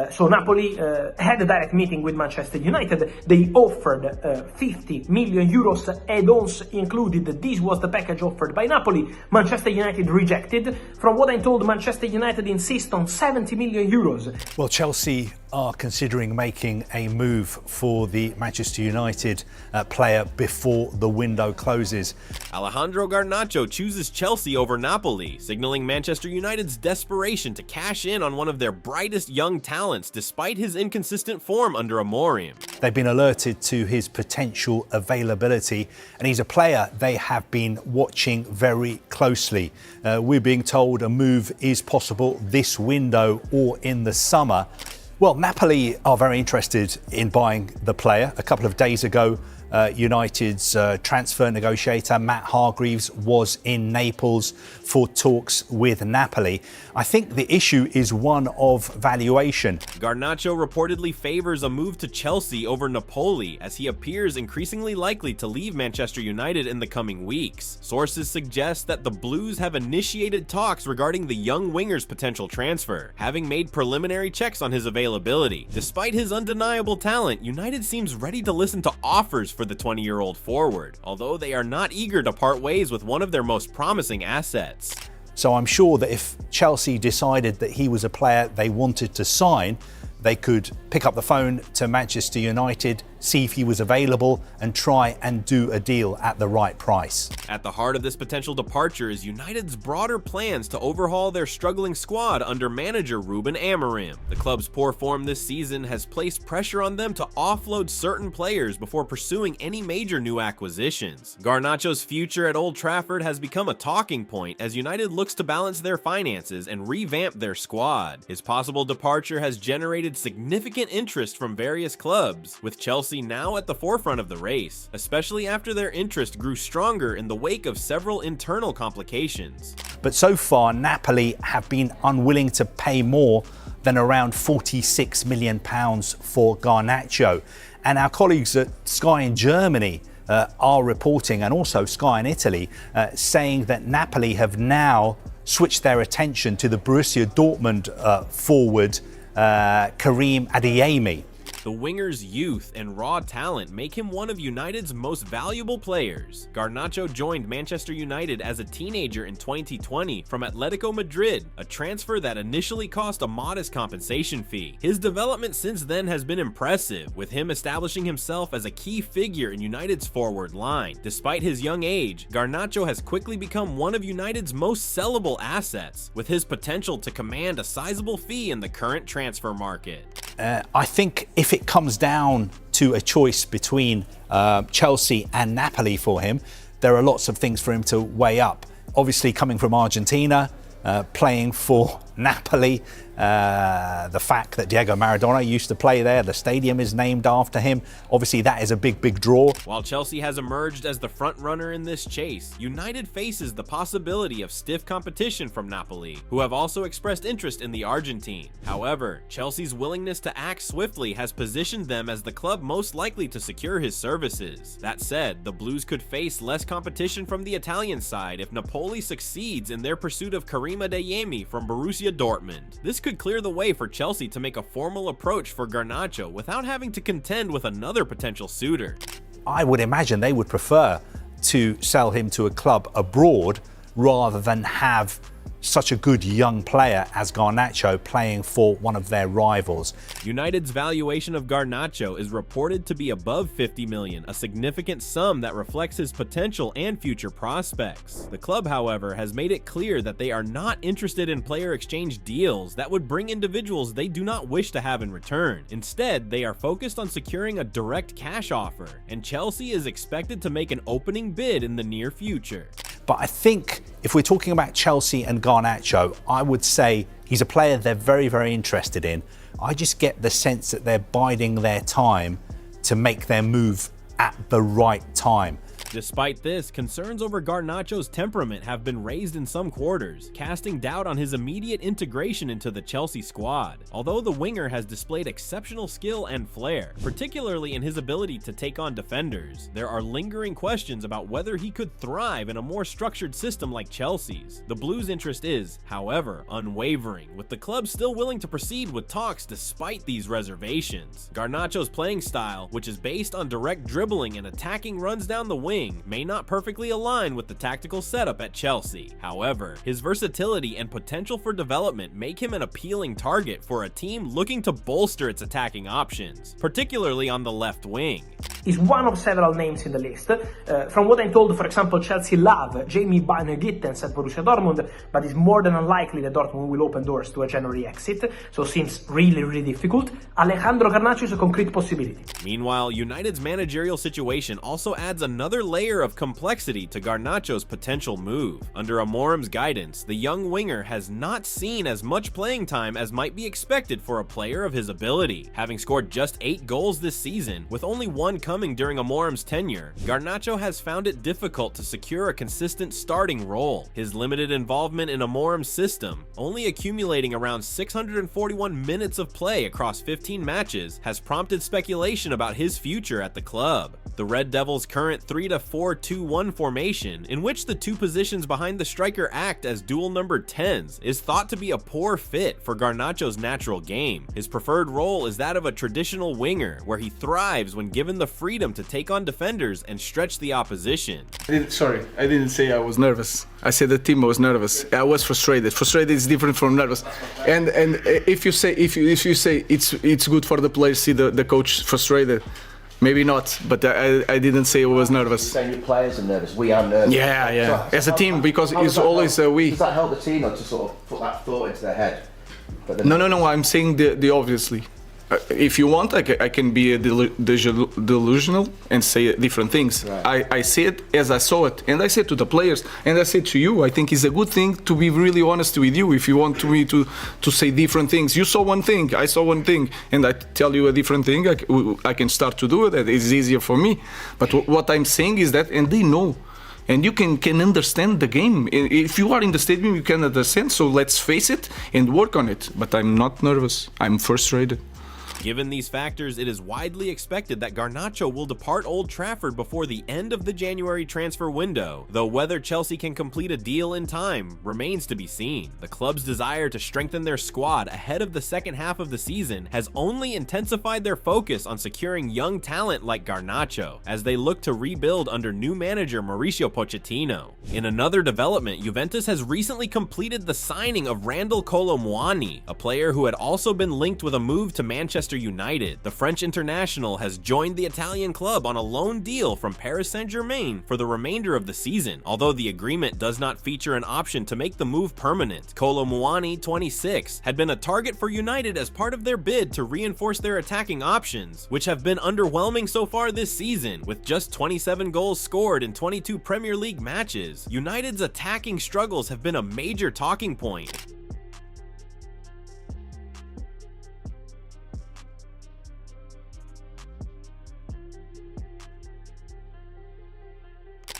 So Napoli had a direct meeting with Manchester United. They offered 50 million euros, add-ons included. This was the package offered by Napoli. Manchester United rejected. From what I'm told, Manchester United insist on 70 million euros. Well, Chelsea are considering making a move for the Manchester United player before the window closes. Alejandro Garnacho chooses Chelsea over Napoli, signaling Manchester United's desperation to cash in on one of their brightest young talents despite his inconsistent form under Amorim. They've been alerted to his potential availability, and he's a player they have been watching very closely. We're being told a move is possible this window or in the summer. Well, Napoli are very interested in buying the player. A couple of days ago, United's transfer negotiator Matt Hargreaves was in Naples for talks with Napoli. I think the issue is one of valuation. Garnacho reportedly favors a move to Chelsea over Napoli, as he appears increasingly likely to leave Manchester United in the coming weeks. Sources suggest that the Blues have initiated talks regarding the young winger's potential transfer, having made preliminary checks on his availability. Despite his undeniable talent, United seems ready to listen to offers for the 20-year-old forward, although they are not eager to part ways with one of their most promising assets. So I'm sure that if Chelsea decided that he was a player they wanted to sign, they could pick up the phone to Manchester United, see if he was available, and try and do a deal at the right price. At the heart of this potential departure is United's broader plans to overhaul their struggling squad under manager Ruben Amorim. The club's poor form this season has placed pressure on them to offload certain players before pursuing any major new acquisitions. Garnacho's future at Old Trafford has become a talking point as United looks to balance their finances and revamp their squad. His possible departure has generated significant interest from various clubs, with Chelsea now at the forefront of the race, especially after their interest grew stronger in the wake of several internal complications. But so far, Napoli have been unwilling to pay more than around £46 million for Garnacho. And our colleagues at Sky in Germany are reporting, and also Sky in Italy, saying that Napoli have now switched their attention to the Borussia Dortmund forward Karim Adeyemi. The winger's youth and raw talent make him one of United's most valuable players. Garnacho joined Manchester United as a teenager in 2020 from Atletico Madrid, a transfer that initially cost a modest compensation fee. His development since then has been impressive, with him establishing himself as a key figure in United's forward line. Despite his young age, Garnacho has quickly become one of United's most sellable assets, with his potential to command a sizable fee in the current transfer market. I think if it comes down to a choice between Chelsea and Napoli for him, there are lots of things for him to weigh up. Obviously, coming from Argentina, playing for Napoli, the fact that Diego Maradona used to play there, the stadium is named after him. Obviously, that is a big draw. While Chelsea has emerged as the front runner in this chase, United faces the possibility of stiff competition from Napoli, who have also expressed interest in the Argentine. However, Chelsea's willingness to act swiftly has positioned them as the club most likely to secure his services. That said, the Blues could face less competition from the Italian side if Napoli succeeds in their pursuit of Karim Adeyemi from Borussia Dortmund. This could clear the way for Chelsea to make a formal approach for Garnacho without having to contend with another potential suitor. I would imagine they would prefer to sell him to a club abroad rather than have such a good young player as Garnacho playing for one of their rivals. United's valuation of Garnacho is reported to be above $50 million, a significant sum that reflects his potential and future prospects. The club, however, has made it clear that they are not interested in player exchange deals that would bring individuals they do not wish to have in return. Instead, they are focused on securing a direct cash offer, and Chelsea is expected to make an opening bid in the near future. But I think if we're talking about Chelsea and Garnacho, I would say he's a player they're very interested in. I just get the sense that they're biding their time to make their move at the right time. Despite this, concerns over Garnacho's temperament have been raised in some quarters, casting doubt on his immediate integration into the Chelsea squad. Although the winger has displayed exceptional skill and flair, particularly in his ability to take on defenders, there are lingering questions about whether he could thrive in a more structured system like Chelsea's. The Blues' interest is, however, unwavering, with the club still willing to proceed with talks despite these reservations. Garnacho's playing style, which is based on direct dribbling and attacking runs down the wing, may not perfectly align with the tactical setup at Chelsea. However, his versatility and potential for development make him an appealing target for a team looking to bolster its attacking options, particularly on the left wing. Is one of several names in the list. From what I'm told, for example, Chelsea love Jamie Van Gittens at Borussia Dortmund, but it's more than unlikely that Dortmund will open doors to a January exit, so seems really difficult. Alejandro Garnacho is a concrete possibility. Meanwhile, United's managerial situation also adds another layer of complexity to Garnacho's potential move. Under Amorim's guidance, the young winger has not seen as much playing time as might be expected for a player of his ability. Having scored just 8 goals this season, with only one coming during Amorim's tenure, Garnacho has found it difficult to secure a consistent starting role. His limited involvement in Amorim's system, only accumulating around 641 minutes of play across 15 matches, has prompted speculation about his future at the club. The Red Devils' current 3-4-2-1 formation, in which the two positions behind the striker act as dual number 10s, is thought to be a poor fit for Garnacho's natural game. His preferred role is that of a traditional winger, where he thrives when given the freedom to take on defenders and stretch the opposition. Sorry, I didn't say I was nervous. I said the team was nervous. I was frustrated. Frustrated is different from nervous. And if you say it's good for the players to see the coach frustrated, maybe not. But I didn't say I was nervous. You're saying your players are nervous. We are nervous. Yeah. As a team, because it's always we. Does that help the team, or to sort of put that thought into their head? No. I'm saying the obviously. If you want, I can be delusional and say different things. Right. I say it as I saw it, and I said to the players, and I said to you, I think it's a good thing to be really honest with you. If you want me to say different things, you saw one thing, I saw one thing, and I tell you a different thing, I can start to do it. It's easier for me. But what I'm saying is that, and they know. And you can understand the game. If you are in the stadium, you can understand. So let's face it and work on it. But I'm not nervous. I'm frustrated. Given these factors, it is widely expected that Garnacho will depart Old Trafford before the end of the January transfer window, though whether Chelsea can complete a deal in time remains to be seen. The club's desire to strengthen their squad ahead of the second half of the season has only intensified their focus on securing young talent like Garnacho, as they look to rebuild under new manager Mauricio Pochettino. In another development, Juventus has recently completed the signing of Kolo Muani, a player who had also been linked with a move to Manchester United. The French international has joined the Italian club on a loan deal from Paris Saint-Germain for the remainder of the season, although the agreement does not feature an option to make the move permanent. Kolo Muani, 26, had been a target for United as part of their bid to reinforce their attacking options, which have been underwhelming so far this season, with just 27 goals scored in 22 Premier League matches. United's attacking struggles have been a major talking point.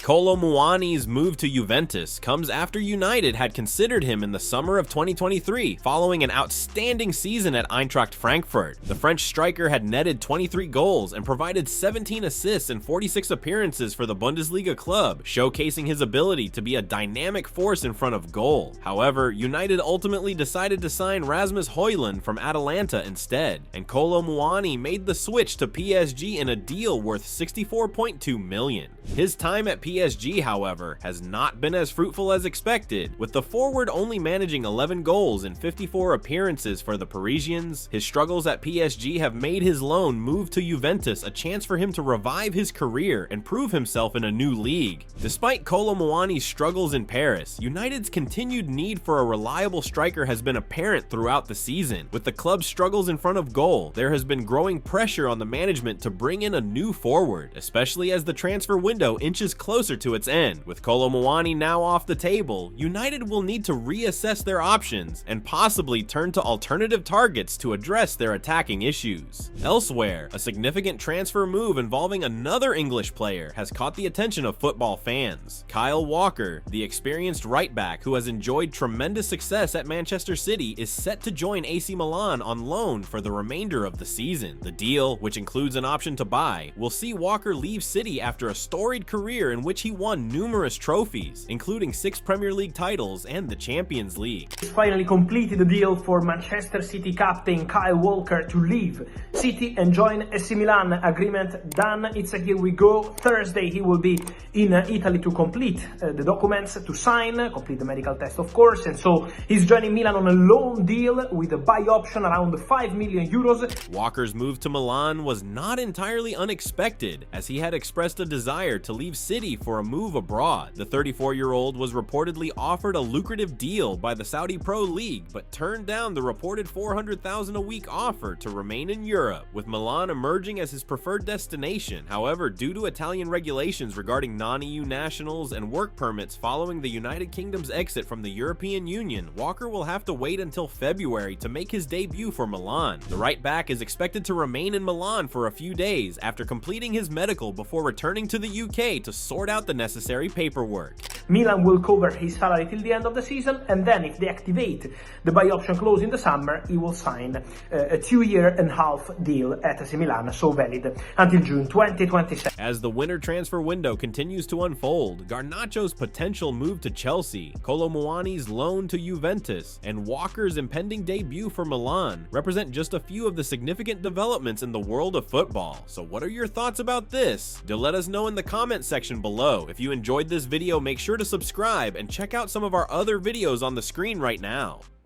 Kolo Muani's move to Juventus comes after United had considered him in the summer of 2023, following an outstanding season at Eintracht Frankfurt. The French striker had netted 23 goals and provided 17 assists in 46 appearances for the Bundesliga club, showcasing his ability to be a dynamic force in front of goal. However, United ultimately decided to sign Rasmus Højlund from Atalanta instead, and Kolo Muani made the switch to PSG in a deal worth $64.2 million. His time at PSG, however, has not been as fruitful as expected, with the forward only managing 11 goals in 54 appearances for the Parisians. His struggles at PSG have made his loan move to Juventus a chance for him to revive his career and prove himself in a new league. Despite Kolo Muani's struggles in Paris, United's continued need for a reliable striker has been apparent throughout the season. With the club's struggles in front of goal, there has been growing pressure on the management to bring in a new forward, especially as the transfer window inches closer closer to its end. With Kolo Muani now off the table, United will need to reassess their options and possibly turn to alternative targets to address their attacking issues. Elsewhere, a significant transfer move involving another English player has caught the attention of football fans. Kyle Walker, the experienced right-back who has enjoyed tremendous success at Manchester City, is set to join AC Milan on loan for the remainder of the season. The deal, which includes an option to buy, will see Walker leave City after a storied career in which he won numerous trophies, including 6 Premier League titles and the Champions League. Finally completed the deal for Manchester City captain Kyle Walker to leave City and join AC Milan. Agreement done. It's a here we go. Thursday he will be in Italy to complete the documents to sign, complete the medical test of course, and so he's joining Milan on a loan deal with a buy option around 5 million euros. Walker's move to Milan was not entirely unexpected, as he had expressed a desire to leave City for a move abroad. The 34-year-old was reportedly offered a lucrative deal by the Saudi Pro League, but turned down the reported $400,000 a week offer to remain in Europe, with Milan emerging as his preferred destination. However, due to Italian regulations regarding non-EU nationals and work permits following the United Kingdom's exit from the European Union, Walker will have to wait until February to make his debut for Milan. The right-back is expected to remain in Milan for a few days after completing his medical before returning to the UK to sort out the necessary paperwork. Milan will cover his salary till the end of the season, and then if they activate the buy option clause in the summer, he will sign a 2.5-year deal at AC Milan, so valid until June 2027. As the winter transfer window continues to unfold, Garnacho's potential move to Chelsea, Kolo Muani's loan to Juventus, and Walker's impending debut for Milan represent just a few of the significant developments in the world of football. So what are your thoughts about this? Do let us know in the comment section below. If you enjoyed this video, make sure to subscribe and check out some of our other videos on the screen right now.